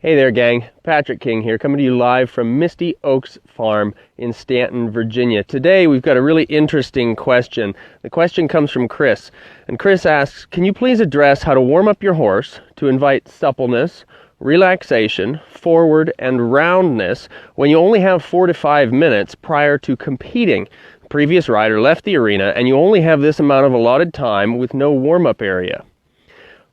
Hey there, gang. Patrick King here, coming to you live from Misty Oaks Farm in Stanton, Virginia. Today, we've got a really interesting question. The question comes from Chris, and Chris asks, can you please address how to warm up your horse to invite suppleness, relaxation, forward, and roundness when you only have 4 to 5 minutes prior to competing? The previous rider left the arena, and you only have this amount of allotted time with no warm-up area.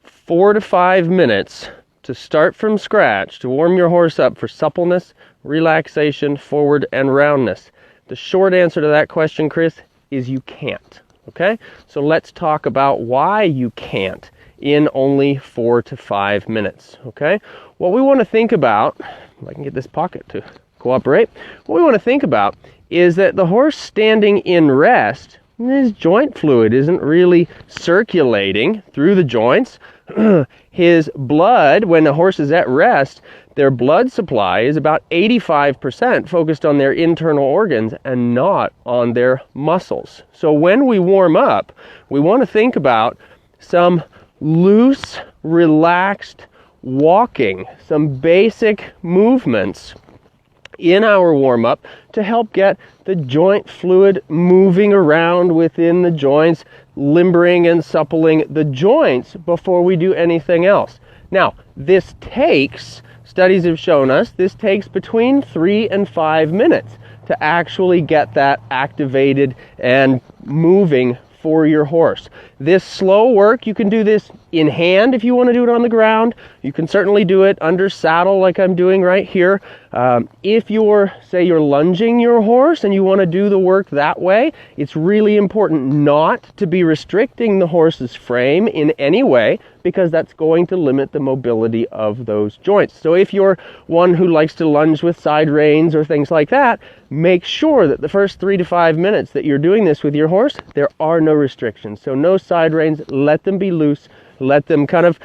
4 to 5 minutes to start from scratch to warm your horse up for suppleness, relaxation, forward, and roundness. The short answer to that question, Chris, is you can't. Okay? So let's talk about why you can't in only 4 to 5 minutes. Okay? What we want to think about, if I can get this pocket to cooperate, what we want to think about is that the horse standing in rest, his joint fluid isn't really circulating through the joints. His blood, when the horse is at rest, their blood supply is about 85% focused on their internal organs and not on their muscles. So when we warm up, we want to think about some loose, relaxed walking, some basic movements in our warm-up to help get the joint fluid moving around within the joints, limbering and suppling the joints before we do anything else. Now, this takes, studies have shown us, this takes between 3 and 5 minutes to actually get that activated and moving for your horse. This slow work, you can do this in hand if you want to do it on the ground. You can certainly do it under saddle like I'm doing right here. If you're lunging your horse and you want to do the work that way, it's really important not to be restricting the horse's frame in any way, because that's going to limit the mobility of those joints. So if you're one who likes to lunge with side reins or things like that, make sure that the first 3 to 5 minutes that you're doing this with your horse, there are no restrictions. So no side reins, let them be loose, let them kind of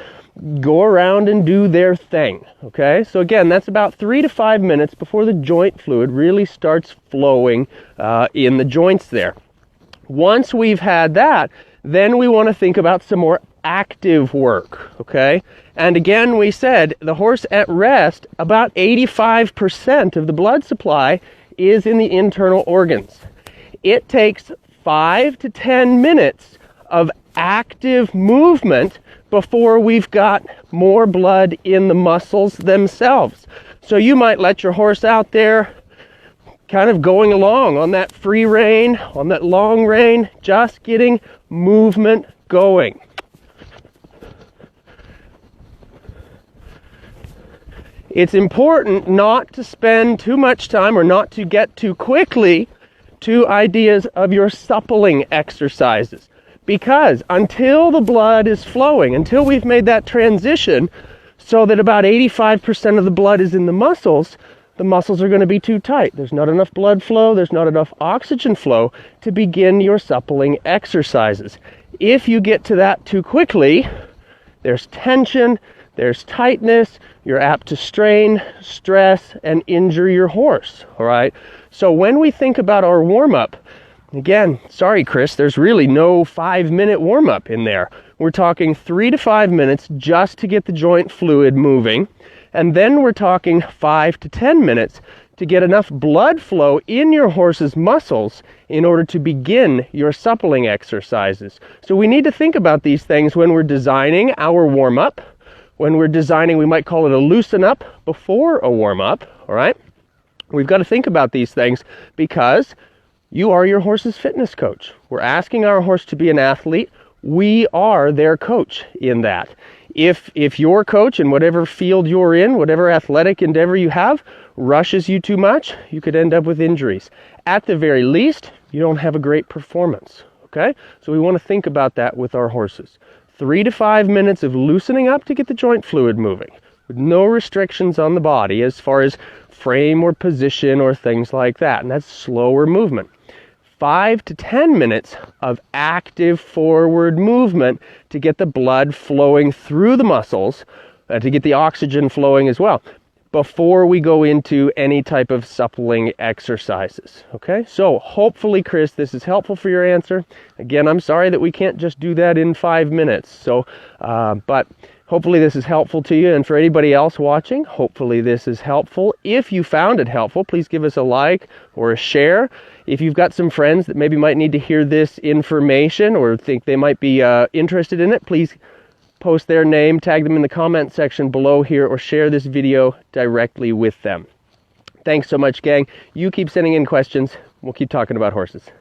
go around and do their thing, okay? So again, that's about 3 to 5 minutes before the joint fluid really starts flowing in the joints there. Once we've had that, then we want to think about some more active work, okay? And again, we said the horse at rest, about 85% of the blood supply is in the internal organs. It takes 5 to 10 minutes of active movement before we've got more blood in the muscles themselves. So you might let your horse out there kind of going along on that free rein, on that long rein, just getting movement going. It's important not to spend too much time or not to get too quickly to ideas of your suppling exercises. Because until the blood is flowing, until we've made that transition so that about 85% of the blood is in the muscles are going to be too tight. There's not enough blood flow, there's not enough oxygen flow to begin your suppling exercises. If you get to that too quickly, there's tension, there's tightness, you're apt to strain, stress, and injure your horse, all right? So when we think about our warm-up, again, sorry, Chris, there's really no 5-minute warm-up in there. We're talking 3 to 5 minutes just to get the joint fluid moving, and then we're talking 5 to 10 minutes to get enough blood flow in your horse's muscles in order to begin your suppling exercises. So we need to think about these things when we're designing our warm-up. When we're designing, we might call it a loosen up before a warm-up, all right? We've got to think about these things because you are your horse's fitness coach. We're asking our horse to be an athlete. We are their coach in that. If your coach in whatever field you're in, whatever athletic endeavor you have, rushes you too much, you could end up with injuries. At the very least, you don't have a great performance, okay? So we want to think about that with our horses. 3 to 5 minutes of loosening up to get the joint fluid moving, with no restrictions on the body as far as frame or position or things like that, and that's slower movement. 5 to 10 minutes of active forward movement to get the blood flowing through the muscles, to get the oxygen flowing as well, before we go into any type of suppling exercises. Okay, so hopefully, Chris, this is helpful for your answer. Again, I'm sorry that we can't just do that in 5 minutes. So, but Hopefully this is helpful to you, and for anybody else watching, hopefully this is helpful. If you found it helpful, please give us a like or a share. If you've got some friends that maybe might need to hear this information or think they might be interested in it, please post their name, tag them in the comment section below here, or share this video directly with them. Thanks so much, gang. You keep sending in questions. We'll keep talking about horses.